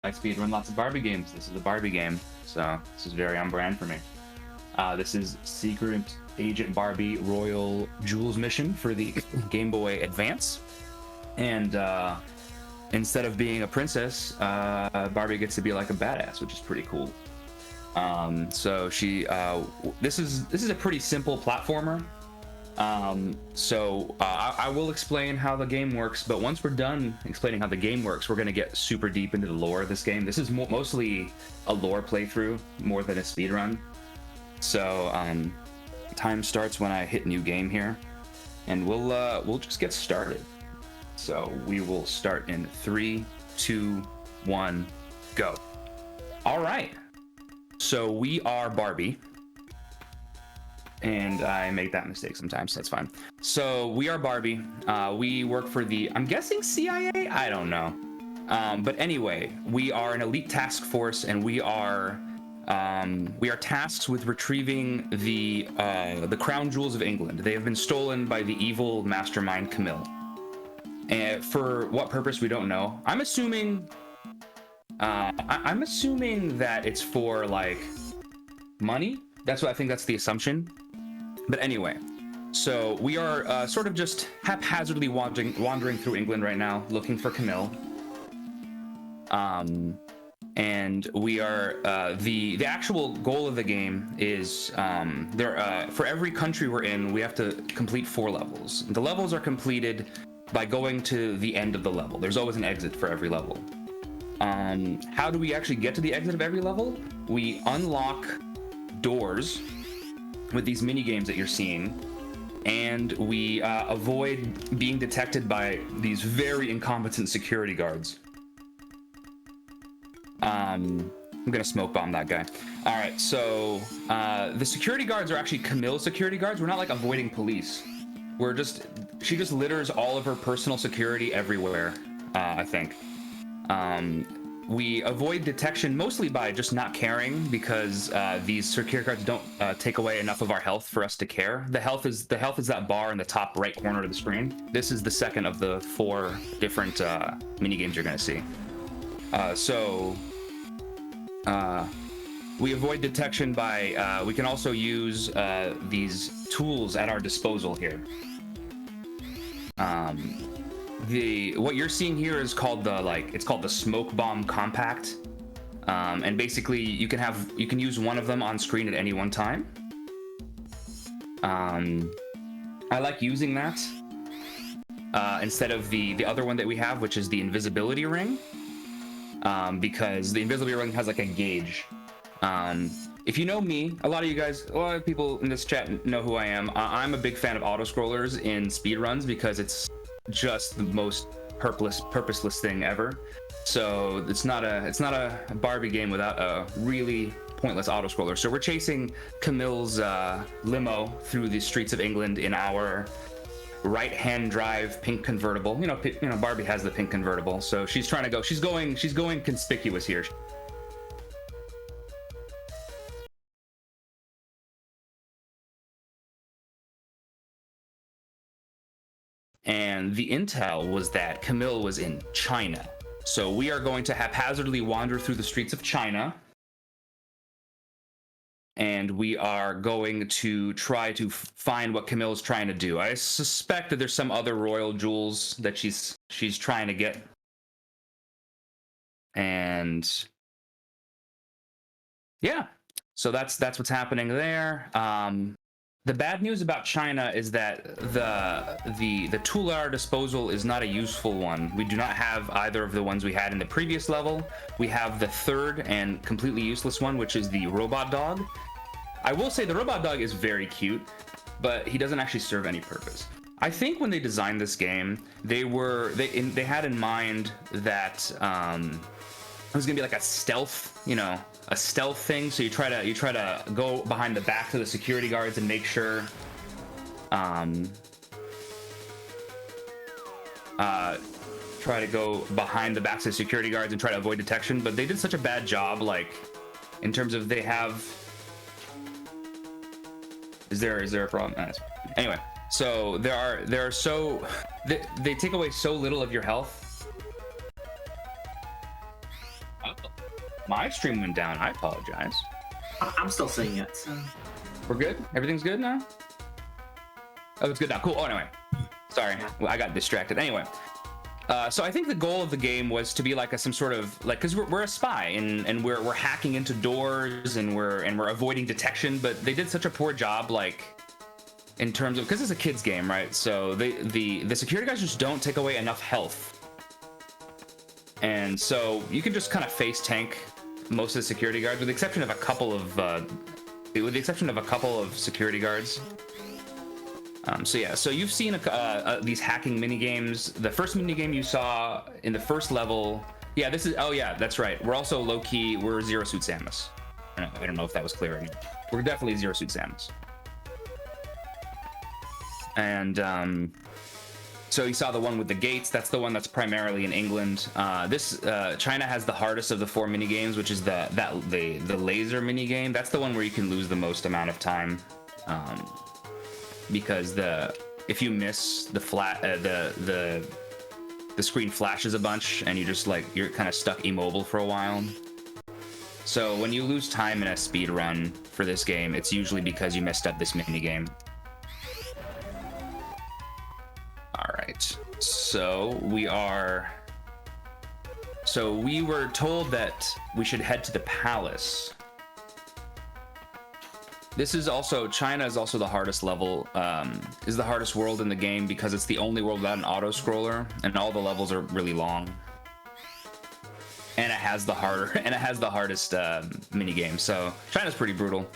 I speedrun lots of Barbie games. This is a Barbie game, so this is very on brand for me. This is Secret Agent Barbie Royal Jewels mission for the Game Boy Advance. And instead of being a princess, Barbie gets to be like a badass, which is pretty cool. So this is a pretty simple platformer. I will explain how the game works, but once we're done explaining how the game works, we're going to get super deep into the lore of this game. This is mostly a lore playthrough more than a speedrun. So time starts when I hit new game here, and we'll just get started. So we will start in 3, 2, 1, go. All right. So we are Barbie. And I make that mistake sometimes, that's fine. So we are Barbie. We work for the, I'm guessing CIA? I don't know. But anyway, we are an elite task force, and we are tasked with retrieving the crown jewels of England. They have been stolen by the evil mastermind Camille. And for what purpose, we don't know. I'm assuming that it's for like money. That's what I think. That's the assumption. But anyway, so we are sort of just haphazardly wandering through England right now, looking for Camille. And we are the actual goal of the game is for every country we're in, we have to complete 4 levels. The levels are completed by going to the end of the level. There's always an exit for every level. How do we actually get to the exit of every level? We unlock doors with these mini games that you're seeing, and we avoid being detected by these very incompetent security guards. I'm gonna smoke bomb that guy. All right, so the security guards are actually Camille's security guards. We're not like avoiding police. She just litters all of her personal security everywhere, I think. We avoid detection mostly by just not caring, because these security guards don't take away enough of our health for us to care. The health is that bar in the top right corner of the screen. This is the second of the 4 different mini games you're going to see. We avoid detection by we can also use these tools at our disposal here. What you're seeing here is called the smoke bomb compact, and basically you can use one of them on screen at any one time. I like using that instead of the other one that we have, which is the invisibility ring, because the invisibility ring has like a gauge. If you know me, a lot of people in this chat know who I am. I'm a big fan of auto scrollers in speedruns because it's just the most purposeless thing ever. So it's not a Barbie game without a really pointless auto scroller. So we're chasing Camille's limo through the streets of England in our right-hand drive pink convertible. You know, Barbie has the pink convertible, so she's going conspicuous here. And the intel was that Camille was in China. So we are going to haphazardly wander through the streets of China, and we are going to try to find what Camille is trying to do. I suspect that there's some other royal jewels that she's trying to get. And yeah, so that's what's happening there. The bad news about China is that the tool at our disposal is not a useful one. We do not have either of the ones we had in the previous level. We have the third and completely useless one, which is the robot dog. I will say the robot dog is very cute, but he doesn't actually serve any purpose. I think when they designed this game, they had in mind that it was gonna be like a stealth, a stealth thing. So you try to go behind the backs of the security guards and make sure try to go behind the backs of the security guards and try to avoid detection. But they did such a bad job, like in terms of they have. Is there a problem? Anyway, so they take away so little of your health. My stream went down. I apologize. I'm still seeing it. So. We're good? Everything's good now? Oh, it's good now. Cool. Oh, anyway. Sorry. I got distracted. Anyway. So I think the goal of the game was to be like some sort of like, because we're a spy and we're hacking into doors and we're avoiding detection, but they did such a poor job, like in terms of, because it's a kids game, right? So the security guys just don't take away enough health, and so you can just kind of face tank most of the security guards, with the exception of a couple of security guards. So yeah, so you've seen these hacking mini games. The first mini game you saw in the first level, yeah, this is, oh yeah, that's right. We're also low key. We're Zero Suit Samus. I don't know if that was clear or not. We're definitely Zero Suit Samus. And so you saw the one with the gates. That's the one that's primarily in England. China has the hardest of the 4 mini games, which is the laser mini game. That's the one where you can lose the most amount of time. Because if you miss the screen flashes a bunch and you're kind of stuck immobile for a while. So when you lose time in a speed run for this game, it's usually because you messed up this mini game. All right, so we were told that we should head to the palace. This is also, China is also the hardest level, is the hardest world in the game because it's the only world without an auto-scroller, and all the levels are really long. And it has the hardest mini game. So China's pretty brutal.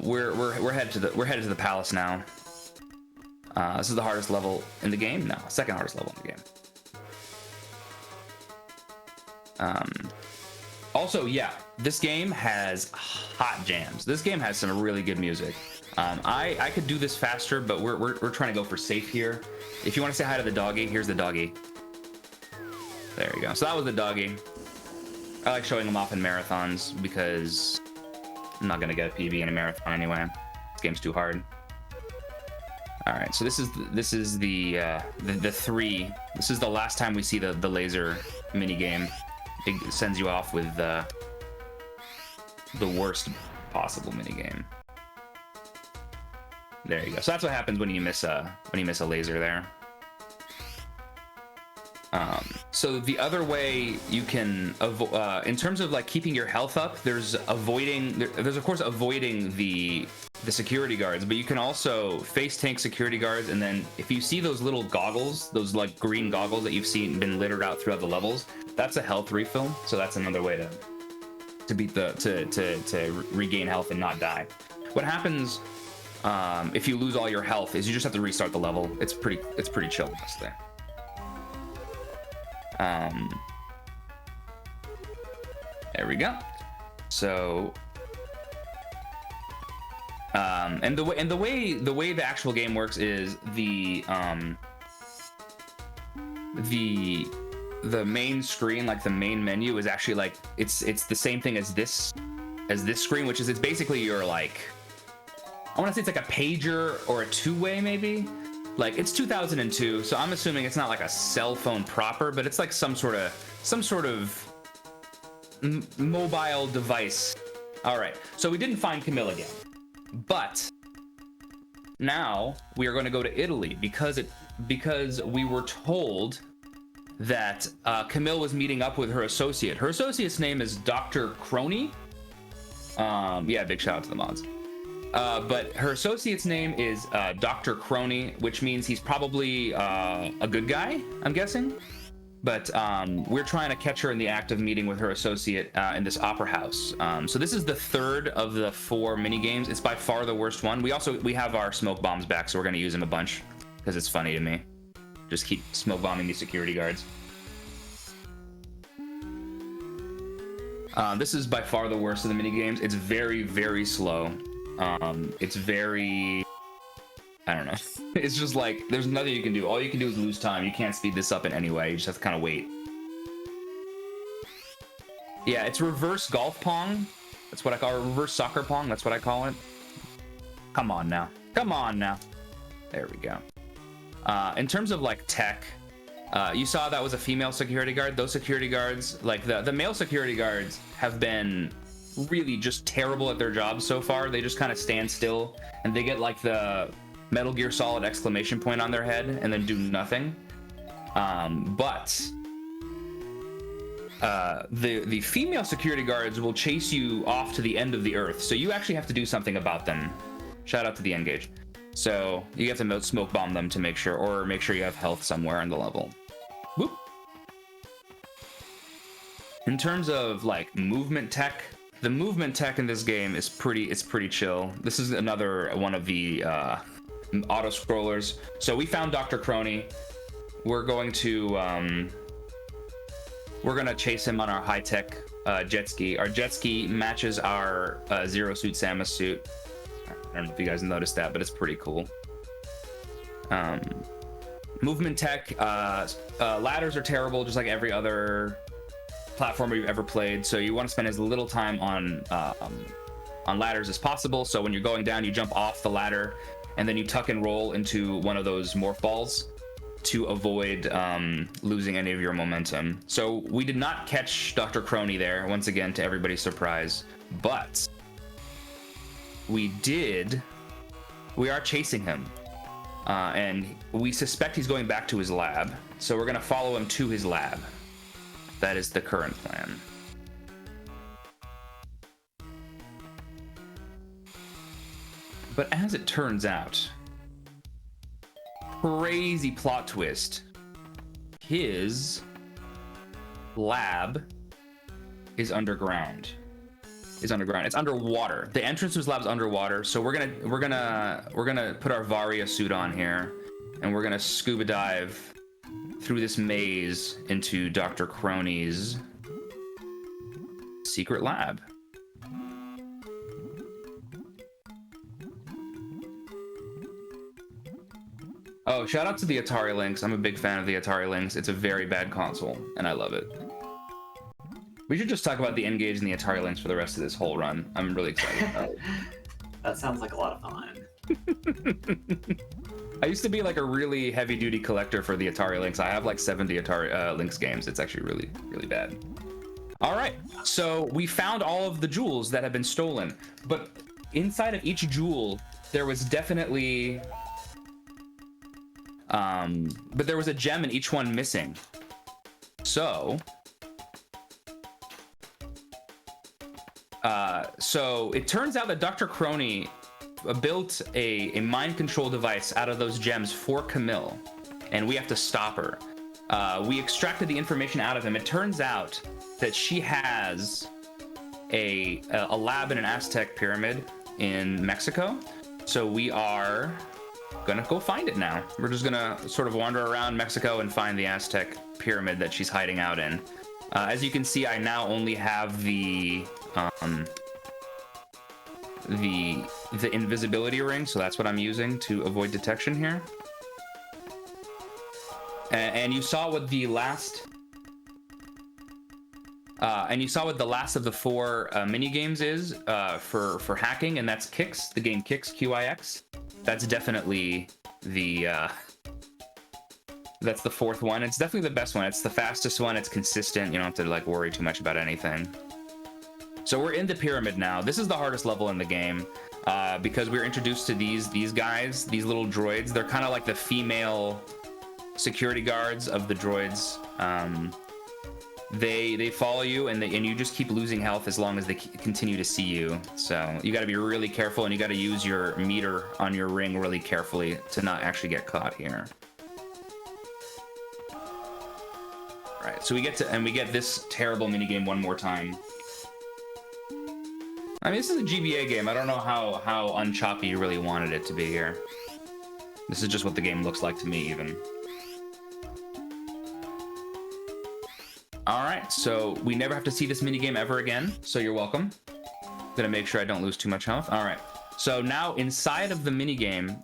We're headed to the palace now. This is the hardest level in the game. No, second hardest level in the game. Also, yeah, this game has hot jams. This game has some really good music. I could do this faster, but we're trying to go for safe here. If you want to say hi to the doggy, here's the doggy. There you go. So that was the doggy. I like showing them off in marathons because I'm not gonna get a PB in a marathon anyway. This game's too hard. All right, so this is the 3. This is the last time we see the laser mini game. It sends you off with the worst possible minigame. There you go. So that's what happens when you miss a laser there. So the other way you can in terms of like keeping your health up, there's of course avoiding the security guards, but you can also face tank security guards, and then if you see those little goggles, those like green goggles that you've seen been littered out throughout the levels, that's a health refill. So that's another way to regain health and not die. What happens if you lose all your health is you just have to restart the level. It's pretty chill with this thing. There we go. So and the way the actual game works is the main screen, like the main menu, is actually like it's the same thing as this screen, which is it's basically your, like, I want to say it's like a pager or a two-way maybe. Like, it's 2002, so I'm assuming it's not like a cell phone proper, but it's like some sort of mobile device. All right, so we didn't find Camille again, but now we are going to go to Italy because we were told that Camille was meeting up with her associate. Her associate's name is Dr. Crony. Yeah, big shout out to the mods. But her associate's name is Dr. Crony, which means he's probably a good guy, I'm guessing. But we're trying to catch her in the act of meeting with her associate in this opera house. So this is the third of the 4 mini games. It's by far the worst one. We have our smoke bombs back, so we're going to use them a bunch because it's funny to me. Just keep smoke bombing these security guards. This is by far the worst of the mini games. It's very, very slow. It's very, I don't know. It's just like there's nothing you can do. All you can do is lose time. You can't speed this up in any way. You just have to kind of wait. Yeah, it's reverse golf pong. That's what I call it. Reverse soccer pong. That's what I call it. Come on now. Come on now. There we go. In terms of like tech, You saw that was a female security guard. Those security guards, like the male security guards, have been really just terrible at their jobs so far. They just kind of stand still, and they get like the Metal Gear Solid exclamation point on their head and then do nothing. But the female security guards will chase you off to the end of the earth, so you actually have to do something about them. Shout out to the N-Gage. So you have to smoke bomb them to make sure, or make sure you have health somewhere on the level. Whoop. In terms of like movement tech, the movement tech in this game is pretty chill. This is another one of the auto scrollers. So we found Dr. Crony. We're going to chase him on our high-tech jet ski. Our jet ski matches our Zero Suit Samus suit. I don't know if you guys noticed that, but it's pretty cool. Movement tech, ladders are terrible, just like every other platformer you've ever played. So you want to spend as little time on ladders as possible. So when you're going down, you jump off the ladder, and then you tuck and roll into one of those morph balls to avoid losing any of your momentum. So we did not catch Dr. Crony there, once again, to everybody's surprise, but we are chasing him, and we suspect he's going back to his lab, so we're gonna follow him to his lab. That is the current plan. But as it turns out, crazy plot twist, his lab is underground. It's underwater. The entrance to his lab's underwater. So we're gonna put our Varia suit on here, and we're gonna scuba dive through this maze into Dr. Crony's secret lab. Oh, shout out to the Atari Lynx. I'm a big fan of the Atari Lynx. It's a very bad console, and I love it. We should just talk about the N-Gage and the Atari Lynx for the rest of this whole run. I'm really excited about it. That sounds like a lot of fun. I used to be like a really heavy-duty collector for the Atari Lynx. I have like 70 Atari Lynx games. It's actually really, really bad. All right, so we found all of the jewels that have been stolen, but inside of each jewel, there was definitely... but there was a gem in each one missing. So it turns out that Dr. Crony built a mind control device out of those gems for Camille, and we have to stop her. We extracted the information out of him. It turns out that she has a lab in an Aztec pyramid in Mexico. So we are gonna go find it now. We're just gonna sort of wander around Mexico and find the Aztec pyramid that she's hiding out in. As you can see, I now only have the invisibility ring, so that's what I'm using to avoid detection here. And you saw what the last of the 4 mini games is for hacking, and that's Kix. The game Kix, QIX. That's definitely that's the 4th one. It's definitely the best one. It's the fastest one. It's consistent. You don't have to like worry too much about anything. So we're in the pyramid now. This is the hardest level in the game because we're introduced to these guys, these little droids. They're kind of like the female security guards of the droids. They follow you, and you just keep losing health as long as they continue to see you. So you got to be really careful, and you got to use your meter on your ring really carefully to not actually get caught here. Right, so we get this terrible minigame one more time. I mean, this is a GBA game. I don't know how unchoppy you really wanted it to be here. This is just what the game looks like to me, even. All right, so we never have to see this minigame ever again, so you're welcome. Gonna make sure I don't lose too much health. All right, so now inside of the minigame,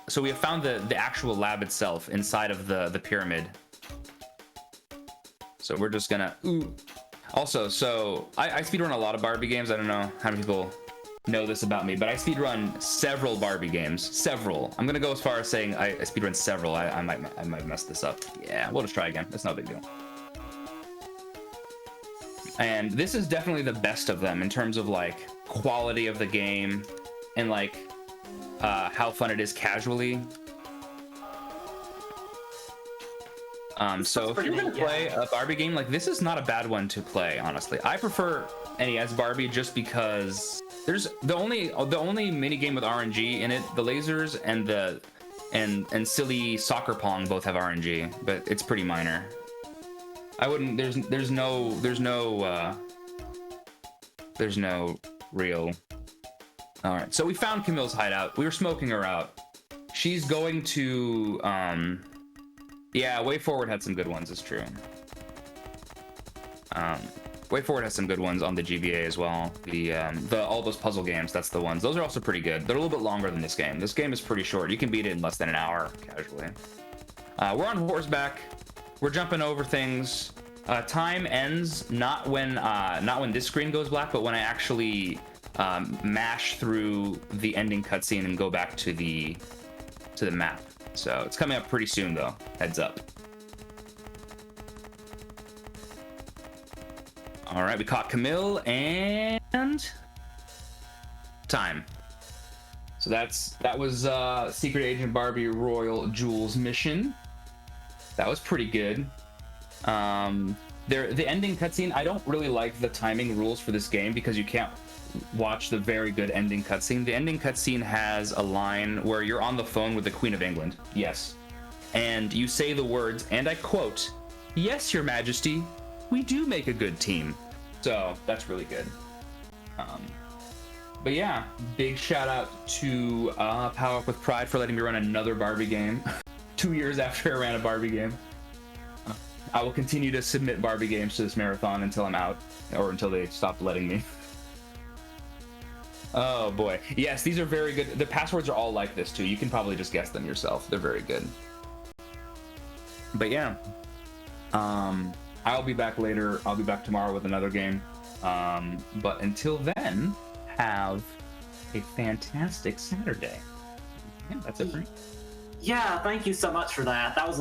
so we have found the actual lab itself inside of the pyramid. So we're just gonna, Also, so I speedrun a lot of Barbie games. I don't know how many people know this about me, but I speedrun several Barbie games. Several. I'm gonna go as far as saying I speedrun several. I might mess this up. Yeah, we'll just try again. It's no big deal. And this is definitely the best of them in terms of like quality of the game and like how fun it is casually. So if you're gonna play a Barbie game, like this is not a bad one to play, honestly. I prefer NES Barbie just because there's the only mini game with RNG in it. The lasers and the and silly soccer pong both have RNG, but it's pretty minor. I wouldn't. There's no real. All right, so we found Camille's hideout. We were smoking her out. She's going to yeah, Way Forward had some good ones. It's true. Way Forward has some good ones on the GBA as well. The all those puzzle games, that's the ones. Those are also pretty good. They're a little bit longer than this game. This game is pretty short. You can beat it in less than an hour casually. We're on horseback. We're jumping over things. Time ends not when this screen goes black, but when I actually mash through the ending cutscene and go back to the map. So it's coming up pretty soon, though. Heads up. All right, we caught Camille and time. So that was Secret Agent Barbie Royal Jewels mission. That was pretty good. The ending cutscene, I don't really like the timing rules for this game because you can't watch the very good ending cutscene. The ending cutscene has a line where you're on the phone with the Queen of England. Yes. And you say the words, and I quote, "Yes, Your Majesty, we do make a good team." So that's really good. But yeah, big shout out to Power Up with Pride for letting me run another Barbie game 2 years after I ran a Barbie game. I will continue to submit Barbie games to this marathon until I'm out, or until they stop letting me. Oh boy. Yes, these are very good. The passwords are all like this too. You can probably just guess them yourself. They're very good. But yeah. I'll be back later. I'll be back tomorrow with another game. But until then, have a fantastic Saturday. Yeah, that's it for me. Yeah, thank you so much for that. That was a lot.